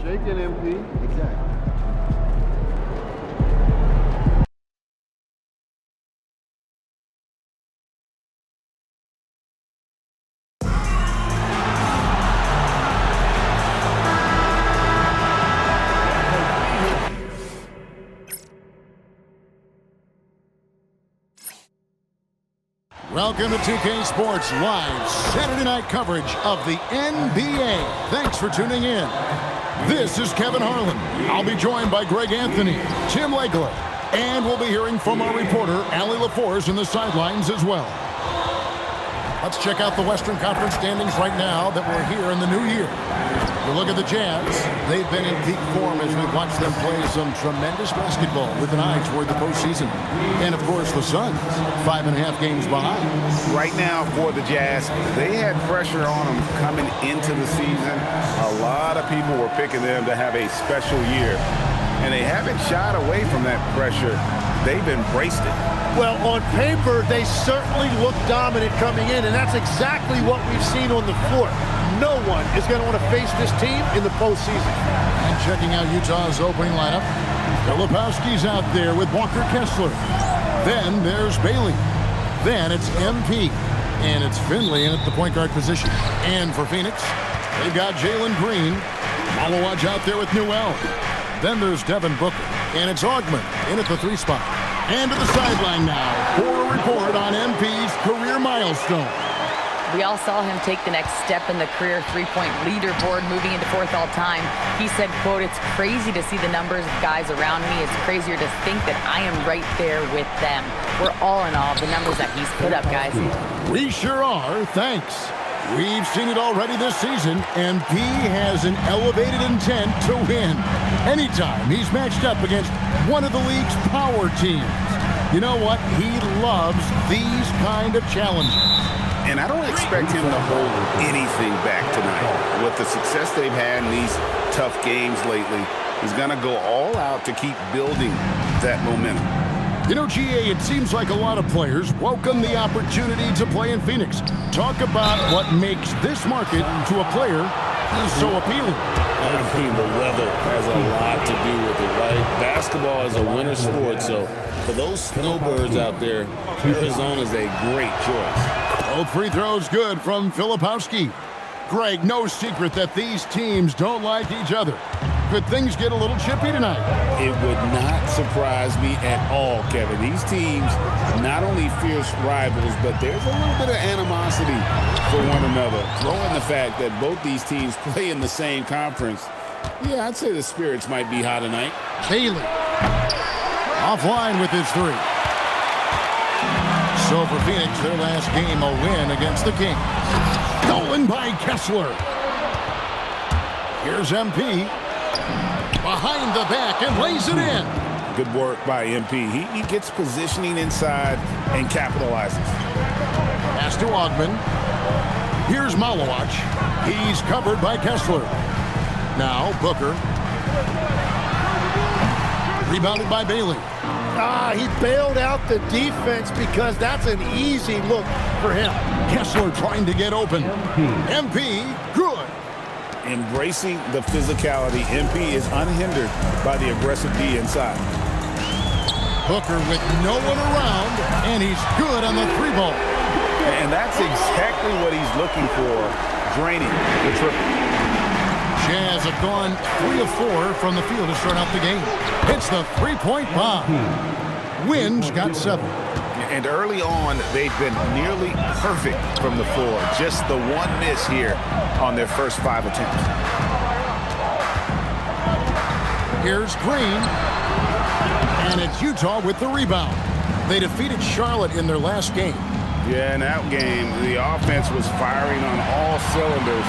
Shaking MP. Exactly. Welcome to 2K Sports Live Saturday night coverage of the NBA. Thanks for tuning in. This is Kevin Harlan. I'll be joined by Greg Anthony, Tim Legler, and we'll be hearing from our reporter, Allie LaForce, in the sidelines as well. Let's check out the Western Conference standings right now that we're here in the new year. You look at the Jazz. They've been in peak form as we've watched them play some tremendous basketball with an eye toward the postseason. And, of course, the Suns, 5.5 games behind. Right now for the Jazz, they had pressure on them coming into the season. A lot of people were picking them to have a special year, and they haven't shied away from that pressure. They've embraced it. Well, on paper, they certainly look dominant coming in, and that's exactly what we've seen on the floor. No one is going to want to face this team in the postseason. And checking out Utah's opening lineup, Filipowski's out there with Walker Kessler. Then there's Bailey. Then it's MP. And it's Finley in at the point guard position. And for Phoenix, they've got Jalen Green. Malawaj out there with Newell. Then there's Devin Booker. And it's Augment in at the 3 spot. And to the sideline now for a report on MP's career milestone. We all saw him take the next step in the career three-point leaderboard, moving into 4th all-time. He said, quote, "It's crazy to see the numbers of guys around me. It's crazier to think that I am right there with them." We're all in awe of the numbers that he's put up, guys. We sure are. Thanks. We've seen it already this season. MP has an elevated intent to win. Anytime he's matched up against one of the league's power teams. You know what? He loves these kind of challenges. And I don't expect him to hold anything back tonight. With the success they've had in these tough games lately, he's going to go all out to keep building that momentum. You know, GA, it seems like a lot of players welcome the opportunity to play in Phoenix. Talk about what makes this market to a player so appealing. I mean, the weather has a lot to do with it, right? Basketball is a winter sport, so for those snowbirds out there, Arizona is a great choice. Both free throws good from Filipowski. Greg, no secret that these teams don't like each other. Could things get a little chippy tonight? It would not surprise me at all, Kevin. These teams, not only fierce rivals, but there's a little bit of animosity for one another. Throw in the fact that both these teams play in the same conference. Yeah, I'd say the spirits might be high tonight. Bailey offline with his 3. So for Phoenix, their last game a win against the Kings. Stolen by Kessler. Here's MP. Behind the back and lays it in. Good work by MP. He gets positioning inside and capitalizes. Pass to Augment. Here's Malawaj. He's covered by Kessler. Now Booker. Rebounded by Bailey. He bailed out the defense because that's an easy look for him. Kessler trying to get open. MP, good. Embracing the physicality, MP is unhindered by the aggressive D inside. Booker with no one around, and he's good on the 3 ball. And that's exactly what he's looking for, draining the triple. Jazz have gone 3 of 4 from the field to start out the game. It's the 3-point bomb. Wins got 7. And early on, they've been nearly perfect from the floor. Just the one miss here on their first 5 attempts. Here's Green. And it's Utah with the rebound. They defeated Charlotte in their last game. Yeah, in that game, the offense was firing on all cylinders,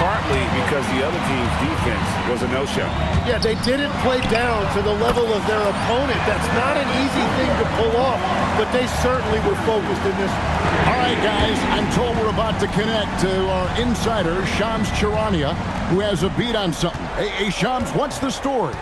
partly because the other team's defense was a no-show. Yeah, they didn't play down to the level of their opponent. That's not an easy thing to pull off, but they certainly were focused in this. All right, guys, I'm told we're about to connect to our insider, Shams Charania, who has a beat on something. Hey, Shams, what's the story?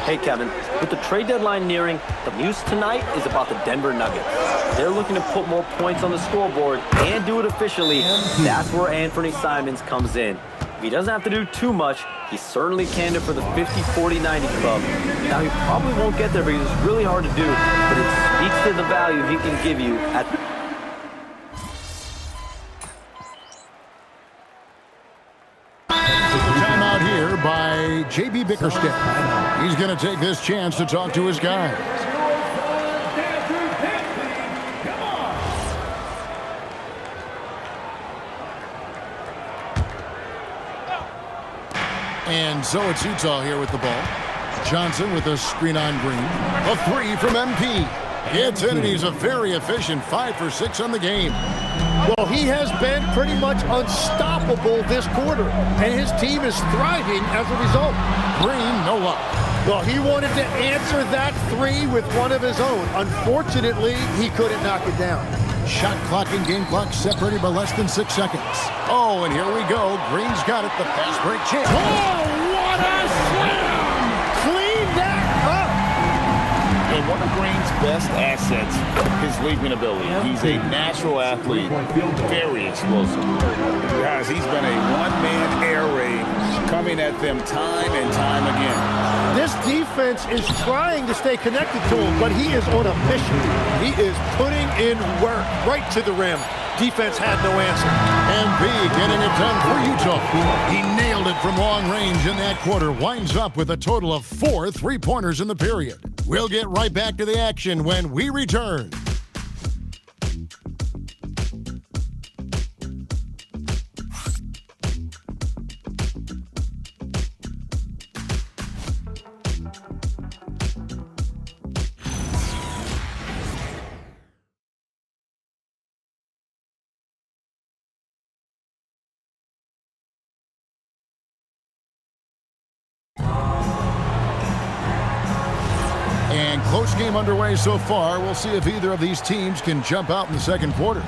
Hey, Kevin. With the trade deadline nearing, the news tonight is about the Denver Nuggets. They're looking to put more points on the scoreboard and do it efficiently. That's where Anthony Simons comes in. If he doesn't have to do too much, he's certainly candidate for the 50-40-90 club. Now, he probably won't get there because it's really hard to do, but it speaks to the value he can give you at Timeout here by J.B. Bickerstaff. He's going to take this chance to talk to his guys. And so it's Utah here with the ball. Johnson with a screen on Green. A three from MP. It's in, and he's a very efficient 5 for 6 on the game. Well, he has been pretty much unstoppable this quarter, and his team is thriving as a result. Green, no luck. Well, he wanted to answer that three with one of his own. Unfortunately, he couldn't knock it down. Shot clock and game clock separated by less than 6 seconds. Oh, and here we go. Green's got it. The fast break chance. Oh, what a slam! Clean that up! And one of Green's best assets, his leaping ability. He's a natural athlete, very explosive. Guys, he's been a one-man air raid coming at them time and time again. This defense is trying to stay connected to him, but he is on a mission. He is putting in work right to the rim. Defense had no answer. MP getting it done for Utah. He nailed it from long range in that quarter. Winds up with a total of 4 3-pointers in the period. We'll get right back to the action when we return. And close game underway so far. We'll see if either of these teams can jump out in the second quarter.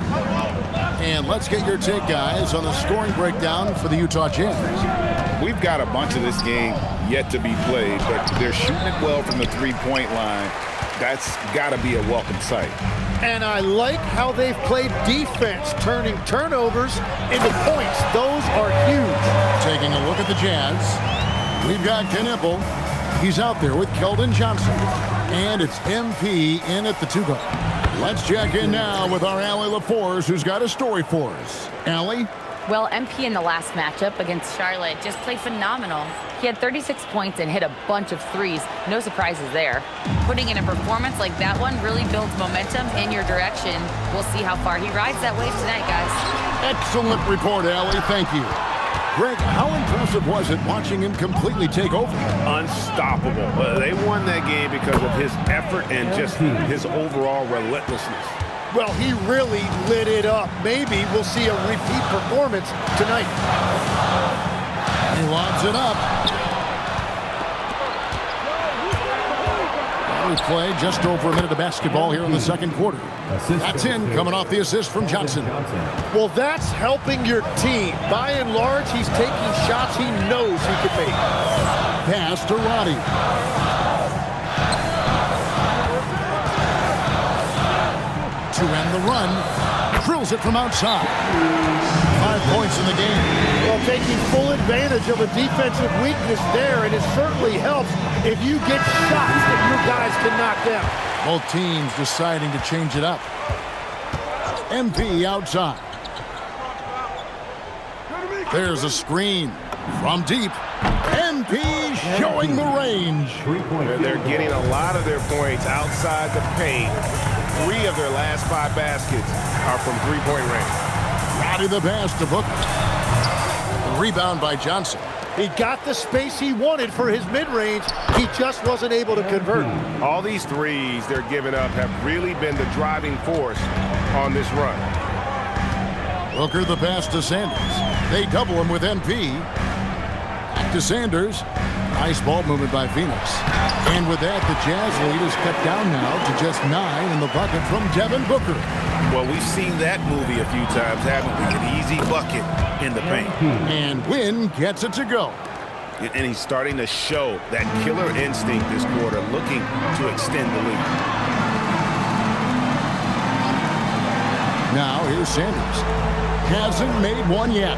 And let's get your take, guys, on the scoring breakdown for the Utah Jazz. We've got a bunch of this game yet to be played, but they're shooting it well from the three-point line. That's got to be a welcome sight. And I like how they've played defense, turning turnovers into points. Those are huge. Taking a look at the Jazz, we've got Knipple. He's out there with Keldon Johnson. And it's MP in at the 2-guard. Let's check in now with our Allie LaForce, who's got a story for us. Allie? Well, MP in the last matchup against Charlotte just played phenomenal. He had 36 points and hit a bunch of threes. No surprises there. Putting in a performance like that one really builds momentum in your direction. We'll see how far he rides that wave tonight, guys. Excellent report, Allie. Thank you. Greg, how impressive was it watching him completely take over? Unstoppable. They won that game because of his effort and just his overall relentlessness. Well, he really lit it up. Maybe we'll see a repeat performance tonight. He lobs it up. We play just over a minute of basketball here in the second quarter. That's in, coming off the assist from Johnson. Well, that's helping your team. By and large, he's taking shots he knows he can make. Pass to Roddy. To end the run, drills it from outside. 5 points in the game. Well, taking full advantage of a defensive weakness there, and it certainly helps if you get shots that your guys can knock down. Both teams deciding to change it up. MP outside. There's a screen from deep. MP showing the range. They're getting a lot of their points outside the paint. 3 of their last 5 baskets are from three-point range. Roddy the pass to Booker. Rebound by Johnson. He got the space he wanted for his mid-range. He just wasn't able to convert. All these threes they're giving up have really been the driving force on this run. Booker the pass to Sanders. They double him with MP. Back to Sanders. Nice ball movement by Phoenix. And with that, the Jazz lead is cut down now to just 9 in the bucket from Devin Booker. Well, we've seen that movie a few times, haven't we? An easy bucket in the paint. And Wynn gets it to go. And he's starting to show that killer instinct this quarter, looking to extend the lead. Now here's Sanders. Hasn't made one yet.